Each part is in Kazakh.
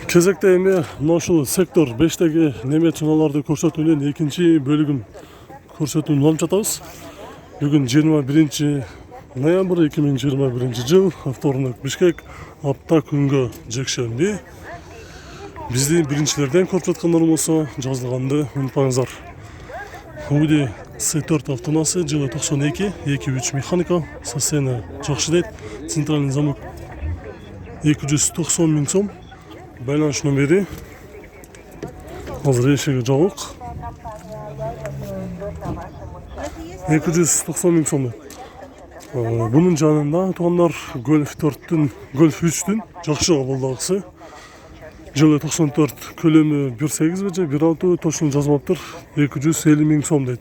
Кезекте эми мына ушул сектор 5-теги неме чыналарды көрсөтүүнүн экинчи бөлүгүн көрсөтүүнү алып жатабыз. Бүгүн 21 ноябрь 2021 жыл, вторник, Бишкек, апта күнгө жекшемби. Бизди биринчилерден көрүп жаткандар болсо, жазылганды унутпаңыздар. Audi S4 автонасы жылы 92, 2.3 механика, состояние жакшы дейт. Центральный замок 290 миң сом. Байланыш номери азыр эшиги жабык. 290 миң сом. Bunun жанында туугандар Golf 4-тün, Golf 3-тün жакшы кабылдагысы. Жылы 94, көлөмү 1.8 беже, 1.6 точно жазмаптыр, 250 миң сом дейт.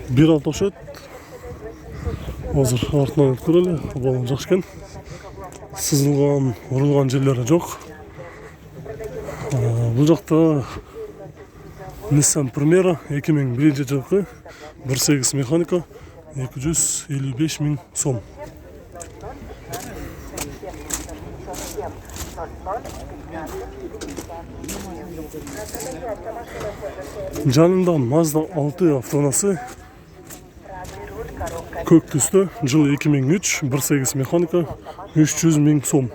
Bir alt okşat. Hazır артынан өткөр эле, балын жакшы экен. Сызылган, урулган жерлери жок. Бул жакта Nissan Primera 2001 жылкы 1.8 механика 255 миң сом. Жанында Mazda 6 автонасы көк түстө, жылы 2003, 1.8 механика 300 миң сом.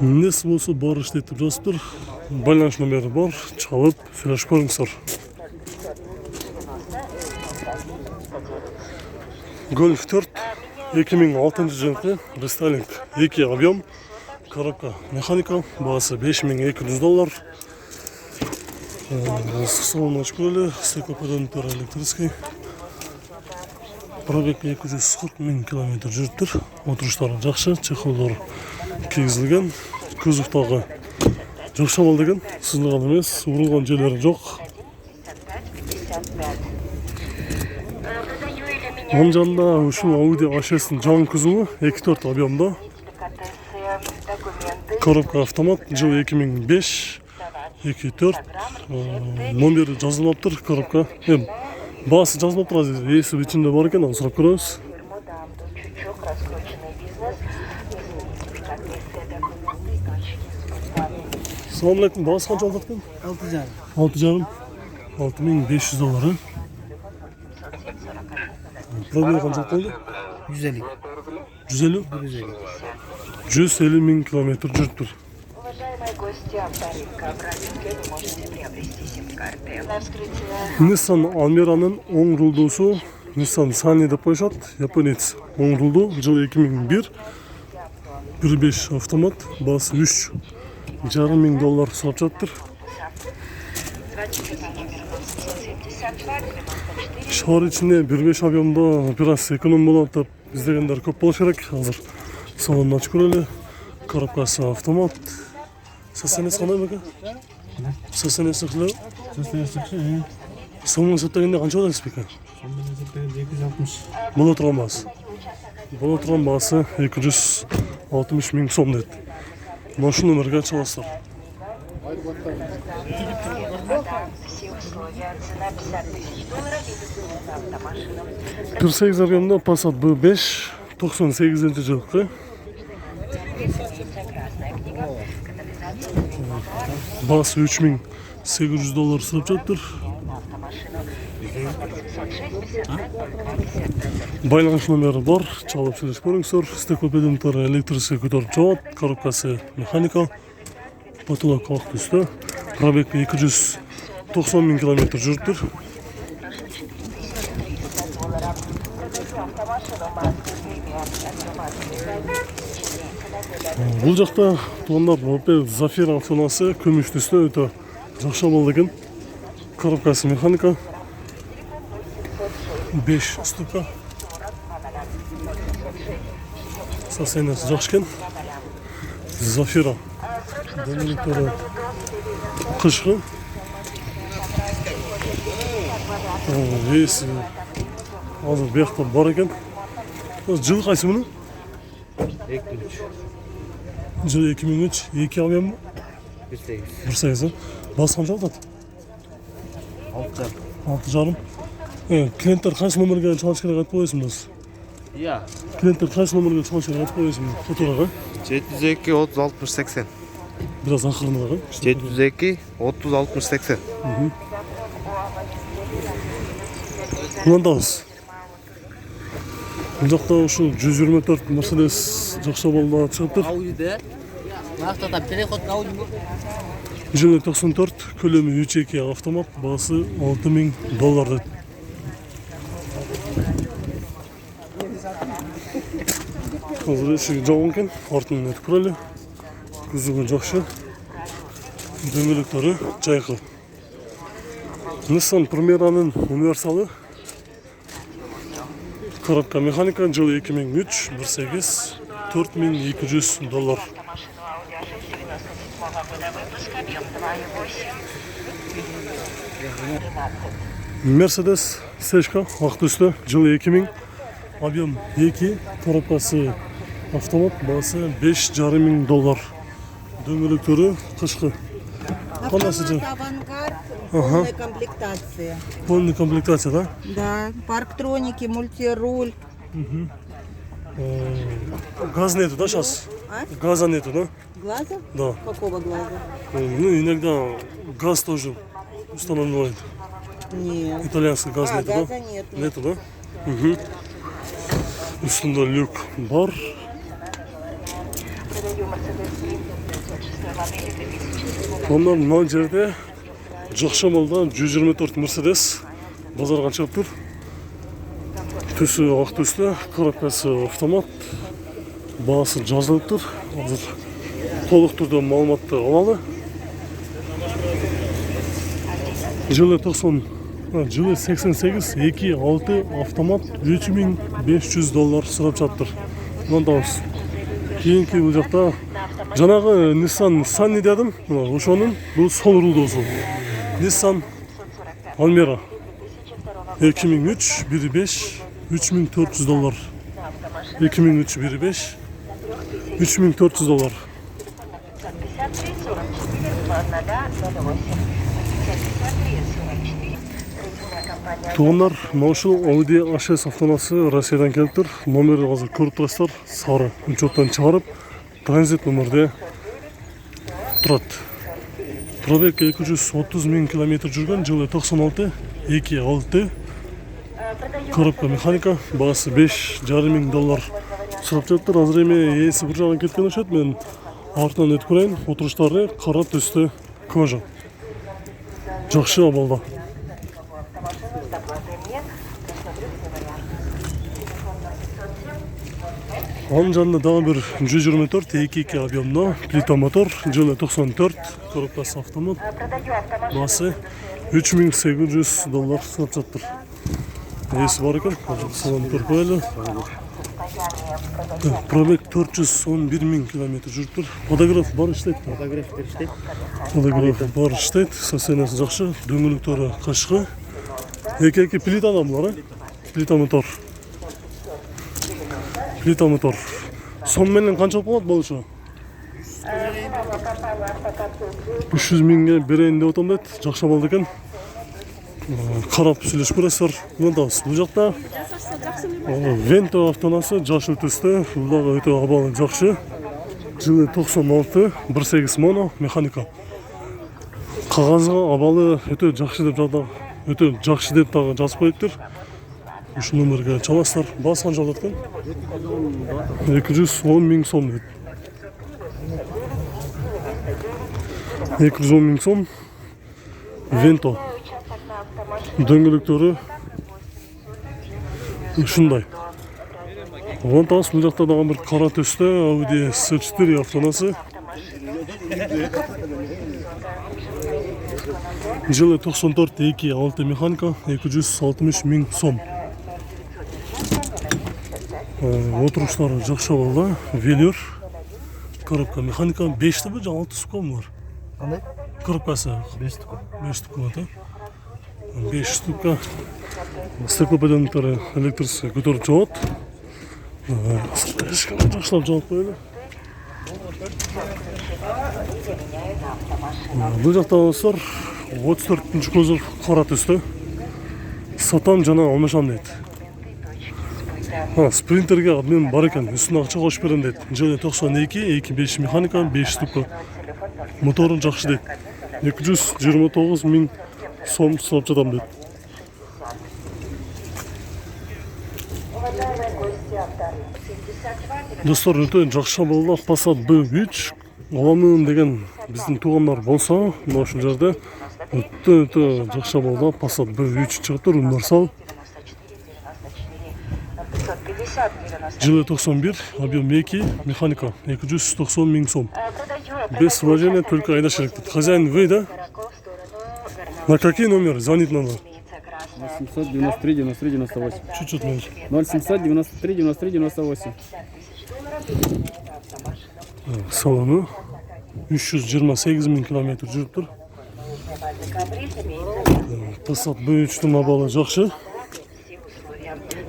Нес болсо бар иштетип жазыптыр. Байланыш номери бар, чалып, флеш көрүңүздөр. Golf 4 2006 жылкы рестайлинг, 2 объем, коробка механика, баасы $5200. Салон ачып көрөлү, стеклоподъемниктер электрический. Пробег 240 миң километр жүрүптүр. Отуруштары жакшы, чехолдор кийгизилген. Кузовтагы жакшы деген, сызылган эмес, урулган жерлери жок. Анын жанында ушул Audi A6-тын жаңы кузову 2.4 объемда. Коробка автомат, жылы 2005, 2.4. Номери жазылмаптыр, коробка. Баасы жазылмаптыр, эси ичинде бар экен, аны сурап көрөбүз. Assalamu alaikum, bası kaç oldu? $6,500. $6,500. Problem kaç oldu? 150. 150? 150 миң километр жүрүптүр. Nissan Almera'nын оң рулдуусу, Nissan Sunny деп коюшат, японец. Оң рулду, жылы 2001, 1.5 автомат, баасы $3,5 миң сурап жатыр. Шаар ичинде 1.5 объемда бир аз эконом болот деп издегендер көп болуш керек. Азыр салонун ачып көрөлү. Коробкасы автомат. Состояние кандай беке? Состояние кандай? Сомун эсептегенде канча болот эсептейсиз? Сомун эсептегенде 260. Боло турган баасы. Боло турган баасы 260 миң сом дейт. Ушул номерге чаласыздар. $1.8 объемда Passat B5 98 жылкы. Баасы $3,800 сурап жатыр. Байланыш номери бар, чалып сөйлөшүп көрүңүздөр. Стеклоподъемниктер электрический көтөрүп жабат, коробкасы механика, потолок ак түстө. Пробег 290 миң километр жүрүптүр. Бул жакта туугандар Opel Zafira автонасы күмүш түстө өтө жакшы болду экен. Коробкасы механика. 5 ступка. Состояниясы жакшы экен. Zafira. Дәмелектері кышкы. Эси азыр биякта бар экен. Жыл кайсы мунун? 2003. Жылы 2003, 2 объем. 1.8. 1.8. Басы қанша алады? 6.5. 6,5. Клиенттер қайсы номерге чалыш керек айтып қойсың біз? Иә. Клиенттер қайсы номерге чалыш керек айтып қойсың фотоға? 702 30 60 80. Biraz ақырынырақ. 702 30 60 80. Мынандамыз. Бұл жақта ұшы 124 Mercedes жақша болды шығып тұр. Ауди. Мақтата переход Ауди. Жылы 94, көлемі 3.2 автомат, бағасы $6,000 деді. Қазір есігі жауын кен, артынан өтіп көрелі. Күзігі жақшы. Дөңгелектері жайқы. Nissan Primera'nın универсалы. Коробка механика, жылы 2003, 1.8, $4,200. Mercedes Сешка, ақ түсті, жылы 2000, объем 2, коробкасы автомат, бағасы $5,500. Дөңгелектері қышқы. Қандасы жа? Авангард, полная комплектация. Полная комплектация, да? Да, парктроники, мультируль. Газ нету, да, сейчас? А? Газа нету, да? Глаза? Да. Какого глаза? Ну, иногда газ тоже устанавливает. Нет. Итальянский газ нету, газа да? нет. Нету, да? Üstünde люк бар. Ondan мына жерде жақша малда 124 Mercedes базарға шығып тұр. Түсі ақ түсті, коробкасы автомат. Бағасы жазылып тұр. Қазір толық түрде малуатты алады. Жылы 88, 2.6 автомат $3,500 сұрап жатыр. Мынандамыз. Кейінгі бұл жақта жаңағы Nissan Sunny дедім. Ошоның бұл сол рулдосы. Nissan Almera 2003 1.5 $3,400. 2003 1.5 $3,400. Туғандар, маушыл Audi A6 автонасы Россиядан келіп тұр. Номері қазір көріп тұрасыздар, сары учеттан шығарып, транзит номерде тұрады. Пробег 230,000 км жүрген, жылы 96, 2.6, коробка механика, бағасы $5,500 сұрап жатыр. Азыр еме есі бір жағын кеткен өшет, мен артынан өтіп көрейін. Отырыштары қара түсті кожа. Жақшы абалда. Оның жанында дағы бір 124, 2.2 объемда, плита мотор, жылы 94, коробкасы автомат, басы $3,800 сұрап жатыр. Есі бар екен, салон көріп қоялы. Пробег 411,000 км жүріп тұр. Фотограф бар іштейді. Фотограф бар іштейді, состояниясы жақшы, дөңгелектері қашқы. Екі плитадан бұлар, плита мотор. Плита мотор. Сонменен қанша болады болушы? 300,000-ге берейін деп отам деді, жақша болды екен. Қарап сөйлесіп көресіздер. Мынандамыз. Бұл жақта Vento автонасы жашыл түсті, бұлдағы өте абалы жақшы. Жылы 96, 1.8 моно, механика. Қағазға абалы өте жақшы деп жазып қойыптыр. Үш номерге чаласыздар. Басы қанша алады екен? $210,000 деді. $210,000 Vento. Дөңгелектері ұшындай. Оған тағыз бұл жақта даған бір қара түсті Audi S4 автонасы. Жылы 94, 2.6 механика, $260,000. Отырыштары жақша болды. Велюр. Коробка механика 5-ті бі, жаңа 6 сұққа мұр? Қандай? Коробкасы 5 тұқы. 5 штука да? 5 штука. Стеклоподъемниктері электрisi көтеріп жауады. Жақшылап жауып қойды. Бұл жақта достар 34-ші кузов қара түсті. Сатам жана алмашам дейді. Спринтерге мен бар екен, үстіне ақша қосып берем дейді. Жылы 92, 25 механика, 5 штука. Моторын жақсы дейді. 229 000 сом сұрап жатам дейді. Достар, өте жақсы болды. Passat B3 аламын деген біздің туғандар болса, мына жерде өте жақсы болды. Passat B3 шығып тұр, универсал. Жылы 91, объем 2, механика 290 000 сом. Без вложения, только айда шеректит. Хозяин вы, да? На какие номеры? Звонить надо. 893 93 98. Чуть-чуть меньше. 0700 93 93 98. Салоны 328 000 километр жүріп тұр. Passat B3'тің абалы жақсы.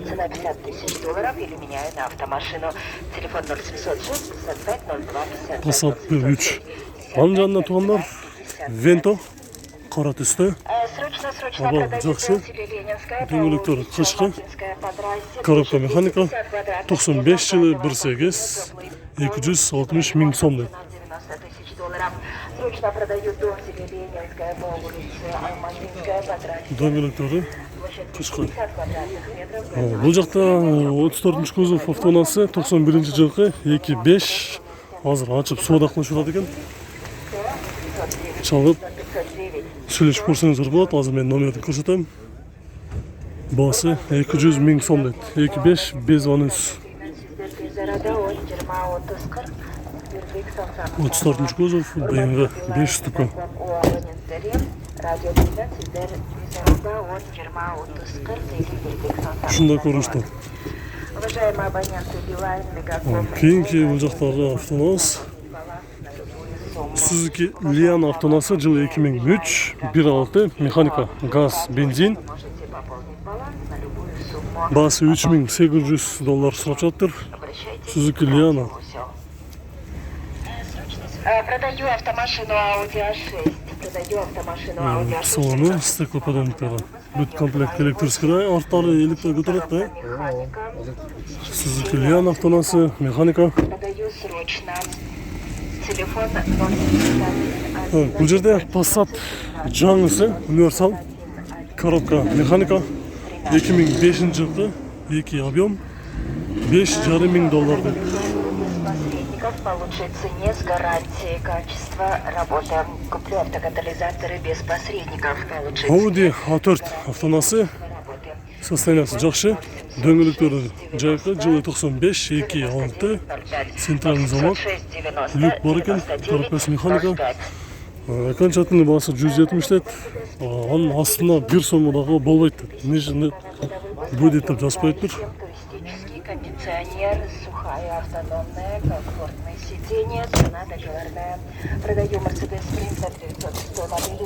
Цена $50 000 или меняю на автомашину. Телефон 0706 55 02 50. Passat B3. Аның жанына туғандар Vento, қара түсті. Срочно Абал продаю жақсы. Ленинская, Дөңгелектер қышқы. Латинская по трассе. Коробка механика. 95 жылы 1.8, 260 000 сом дейді. $90 000. Срочно продаю дом Ленинская по улице Алматинская по трассе. Дөңгелектері қышқы. 50 квадратных метров. Бұл жақта 34-ші кузов автонасы 91-ші жылғы 2.5 азыр ашып суадақлы жүрады екен. Чалып сөйлешіп көрсеңіздер болады. Азыр мен номерді көрсетемін. Басы 200 000 сом дейді. 2.5 без ванус. 34-ші кузов BMW 5 штука. Шында көрінішті. Уважаемые абоненты Билайн, Мегафон, Кейінгі бұл жақтағы автонас Suzuki Liana автонасы жылы 2003, 1.6, механика, газ, бензин. можете пополнить баланс на любую сумму. Басы $3800 сұрап жатыр. Suzuki Liana. Продаю автомашину Audi A6. Продаю автомашину Audi A6. Салоны стеклоподъемниктері. Бүт комплект электрический, арттары электр көтереді. Suzuki Liana автонасы, механика. Продаю срочно. Телефон 051. Бұл жерде Passat жаңысы, универсал, коробка механика, 2005 жылғы, 2 объем, $5,500 дейді. Посредников по лучшей цене с гарантией качества работы. Куплю автокатализаторы без посредников по лучшей Audi A4 автонасы, работы. состояниесі жақсы, дөңгелектері жайқы, жылы 95, 2.6, центральный замок, люк бар екен, коробкасы механика. Окончательный басы 170 дейді. Оның астына бір сомадағы болмайды дейді. Не будет деп жазбайды тұр. Туристический кондиционер, сухая автономная, комфортное сиденье, цена договорная. Продаю Mercedes Sprinter 900 модели.